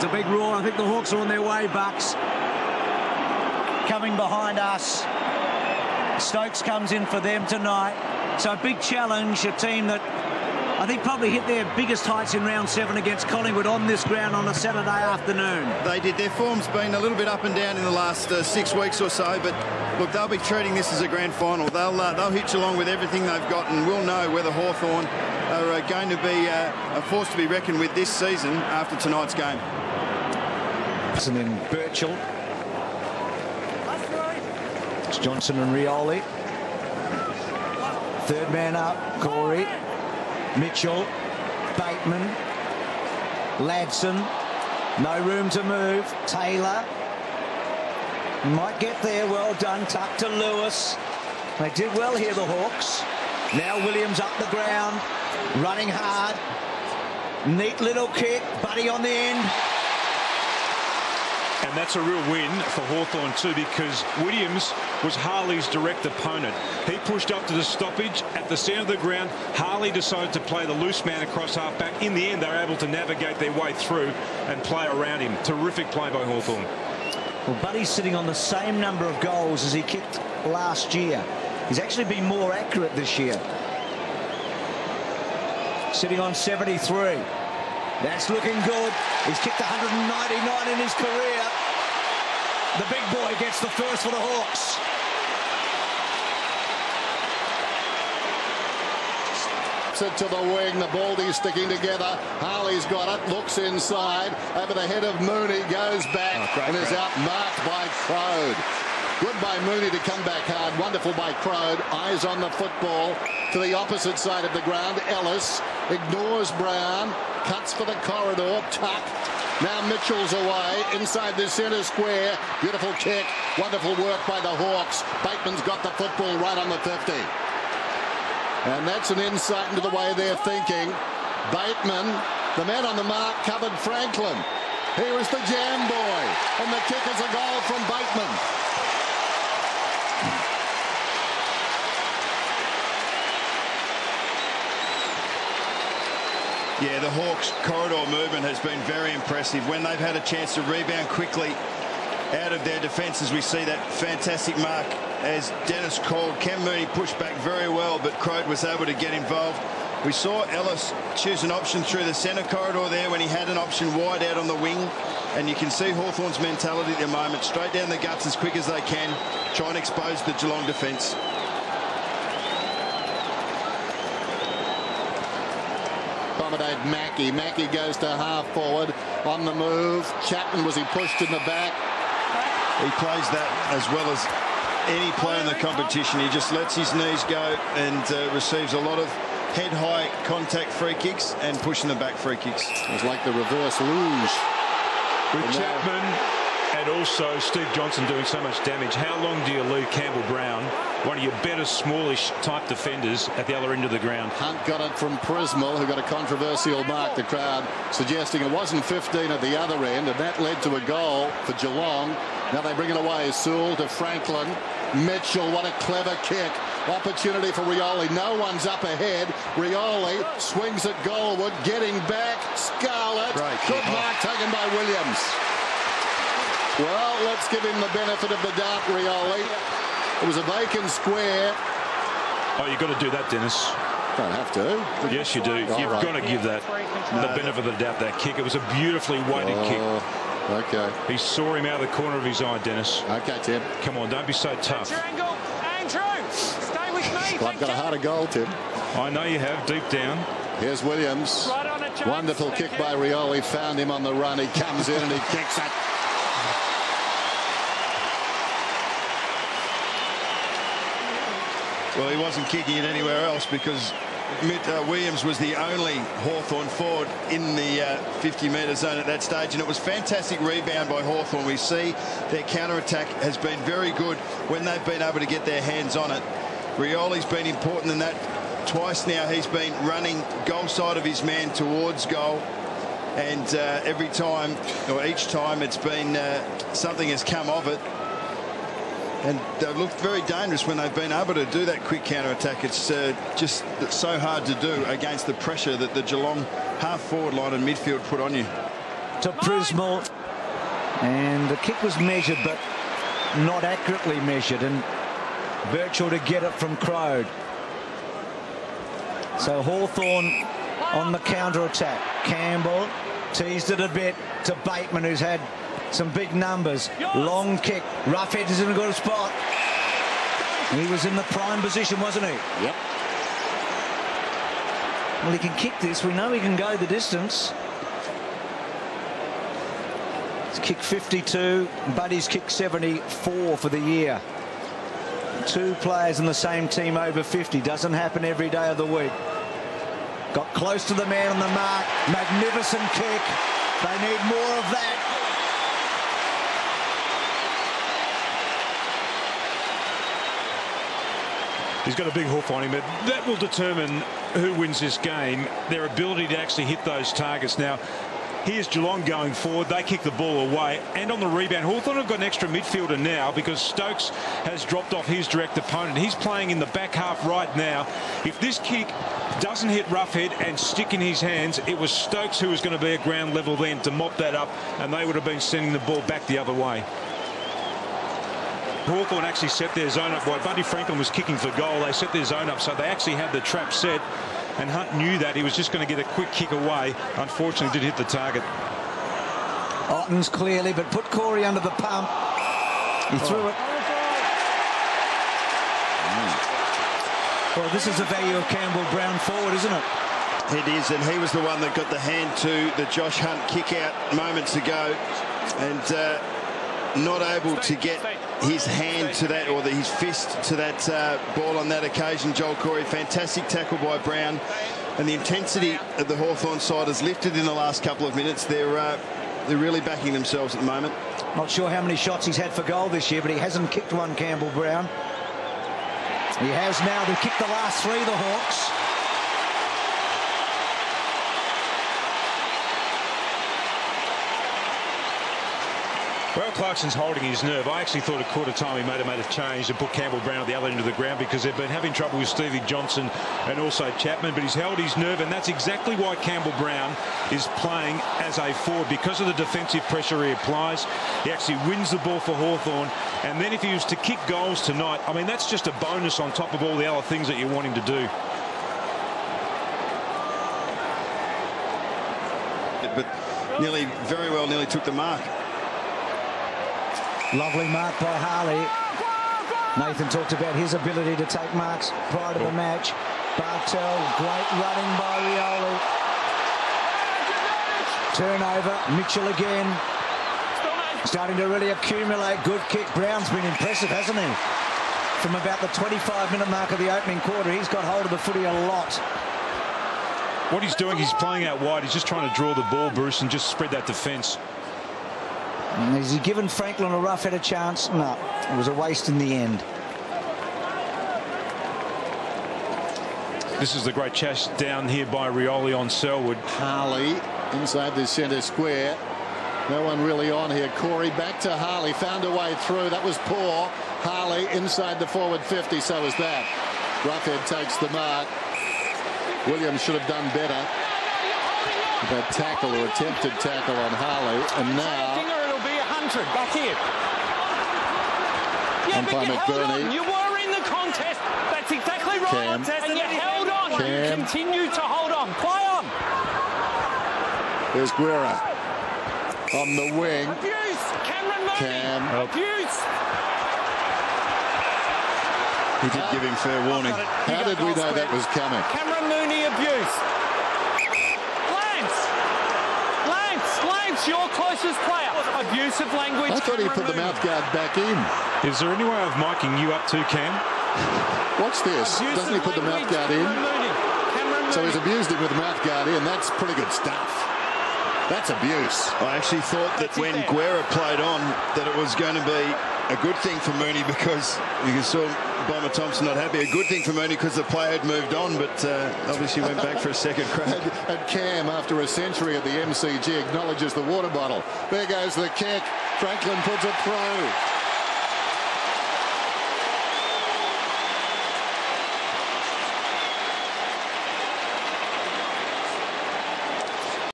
There's a big roar. I think the Hawks are on their way, Bucks. Coming behind us. Stokes comes in for them tonight. So a big challenge, a team that I think probably hit their biggest heights in round 7 against Collingwood on this ground on a Saturday afternoon. They did. Their form's been a little bit up and down in the last 6 weeks or so, but look, they'll be treating this as a grand final. They'll hitch along with everything they've got, and we'll know whether Hawthorn are going to be a force to be reckoned with this season after tonight's game. And then Birchall. It's Johnson and Rioli. Third man up, Corey. Mitchell, Bateman, Ladson, no room to move. Taylor might get there. Well done, tuck to Lewis. They did well here, the Hawks. Now Williams up the ground, running hard. Neat little kick, Buddy on the end. And that's a real win for Hawthorn too, because Williams was Harley's direct opponent. He pushed up to the stoppage at the centre of the ground. Harley decided to play the loose man across half-back. In the end, they were able to navigate their way through and play around him. Terrific play by Hawthorn. Well, Buddy's sitting on the same number of goals as he kicked last year. He's actually been more accurate this year. Sitting on 73. That's looking good. He's kicked 199 in his career. The big boy gets the first for the Hawks. To the wing, the Baldies sticking together. Harley's got it, looks inside, over the head of Mooney, goes back and is outmarked by Crode. Good by Mooney to come back hard, wonderful by Crode. Eyes on the football to the opposite side of the ground. Ellis ignores Brown, cuts for the corridor, tuck. Now Mitchell's away, inside the centre square. Beautiful kick, wonderful work by the Hawks. Bateman's got the football right on the 50. And that's an insight into the way they're thinking. Bateman, the man on the mark, covered Franklin. He was the jam boy. And the kick is a goal from Bateman. Yeah, the Hawks' corridor movement has been very impressive. When they've had a chance to rebound quickly out of their defences, we see that fantastic mark as Dennis called. Cam Mooney pushed back very well, but Crode was able to get involved. We saw Ellis choose an option through the centre corridor there when he had an option wide out on the wing. And you can see Hawthorn's mentality at the moment, straight down the guts as quick as they can, try and expose the Geelong defence. Accommodate Mackie. Mackie goes to half forward on the move. Chapman, was he pushed in the back? He plays that as well as any player in the competition. He just lets his knees go and receives a lot of head-high contact free kicks and pushing the back free kicks. It's like the reverse luge. With Chapman and also Steve Johnson doing so much damage, how long do you leave Campbell Brown, one of your better smallish type defenders, at the other end of the ground? Hunt got it from Prismal, who got a controversial mark. The crowd suggesting it wasn't 15 at the other end, and that led to a goal for Geelong. Now they bring it away. Sewell to Franklin. Mitchell, what a clever kick. Opportunity for Rioli. No one's up ahead. Rioli swings at goalward, getting back. Scarlett. Good mark taken by Williams. Well, let's give him the benefit of the doubt, Rioli. It was a vacant square. Oh, you've got to do that, Dennis. Don't have to. Yes, you do. You've got to give that the benefit of the doubt, that kick. It was a beautifully weighted kick. Okay. He saw him out of the corner of his eye, Dennis. Okay, Tim. Come on, don't be so tough. Andrew, stay with me. Well, I've got a harder goal, Tim. I know you have, deep down. Here's Williams. Right on it, James. Wonderful kick by Rioli. Found him on the run. He comes in and he kicks it. Well, he wasn't kicking it anywhere else because Williams was the only Hawthorn forward in the 50-metre zone at that stage, and it was fantastic rebound by Hawthorn. We see their counter-attack has been very good when they've been able to get their hands on it. Rioli's been important in that. Twice now he's been running goal side of his man towards goal, and every time, or each time, it's been something has come of it. And they've looked very dangerous when they've been able to do that quick counter-attack. It's just so hard to do against the pressure that the Geelong half-forward line and midfield put on you. to Prismal. And the kick was measured, but not accurately measured. And Birchall to get it from Crode. So Hawthorn on the counter-attack. Campbell teased it a bit to Bateman, who's had some big numbers. Long kick. Roughhead is in a good spot. He was in the prime position, wasn't he? Yep. Well, he can kick this. We know he can go the distance. He's kicked 52. Buddy's kicked 74 for the year. 2 players in the same team over 50. Doesn't happen every day of the week. Got close to the man on the mark. Magnificent kick. They need more of that. He's got a big hoof on him, but that will determine who wins this game, their ability to actually hit those targets. Now, here's Geelong going forward. They kick the ball away. And on the rebound, Hawthorn have got an extra midfielder now because Stokes has dropped off his direct opponent. He's playing in the back half right now. If this kick doesn't hit Roughhead and stick in his hands, it was Stokes who was going to be at ground level then to mop that up, and they would have been sending the ball back the other way. Hawthorn actually set their zone up while Buddy Franklin was kicking for goal. They set their zone up, so they actually had the trap set, and Hunt knew that he was just going to get a quick kick away. Unfortunately, did hit the target. Otten's clearly, but put Corey under the pump. He threw it. Well, this is the value of Campbell Brown forward, isn't it? It is, and he was the one that got the hand to the Josh Hunt kick out moments ago, and not able to get his hand to that, or his fist to that ball on that occasion. Joel Corey, fantastic tackle by Brown, and the intensity of the Hawthorn side has lifted in the last couple of minutes. They're really backing themselves at the moment. Not sure how many shots he's had for goal this year, but he hasn't kicked one, Campbell Brown. He has now. They kicked the last 3, the Hawks. Well, Clarkson's holding his nerve. I actually thought at quarter time he might have made a change and put Campbell Brown at the other end of the ground because they've been having trouble with Stevie Johnson and also Chapman, but he's held his nerve, and that's exactly why Campbell Brown is playing as a forward, because of the defensive pressure he applies. He actually wins the ball for Hawthorn, and then if he was to kick goals tonight, I mean, that's just a bonus on top of all the other things that you want him to do. But very well nearly took the mark. Lovely mark by Harley. Nathan talked about his ability to take marks prior to the match. Bartel, great running by Rioli. Turnover, Mitchell again. Starting to really accumulate. Good kick. Brown's been impressive, hasn't he? From about the 25-minute mark of the opening quarter, he's got hold of the footy a lot. What he's doing, he's playing out wide. He's just trying to draw the ball, Bruce, and just spread that defence. And has he given Franklin a Roughhead a chance? No, it was a waste in the end. This is the great chase down here by Rioli on Selwood. Harley inside the centre square. No one really on here. Corey back to Harley. Found a way through. That was poor. Harley inside the forward 50. So was that. Roughhead takes the mark. Williams should have done better. That tackle or attempted tackle on Harley. And now... Back here. Yeah, umpire McBurney. You were in the contest. That's exactly right. And you held on. You continue to hold on. Play on. There's Guerra on the wing. Abuse. Cameron Mooney. Abuse. He did give him fair warning. How did we know that was coming? Cameron Mooney abuse. Lance, your closest player. Abusive language. I thought he put the mouth guard back in. Is there any way of miking you up too, Cam? Watch this. Doesn't he put the mouth guard in? So he's abused him with the mouth guard in. That's pretty good stuff. That's abuse. I actually thought that when Guerra played on that it was going to be a good thing for Mooney, because you saw Bomber Thompson not happy. A good thing for Mooney because the player had moved on, but obviously went back for a second crack. And Cam, after a century at the MCG, acknowledges the water bottle. There goes the kick. Franklin puts it through.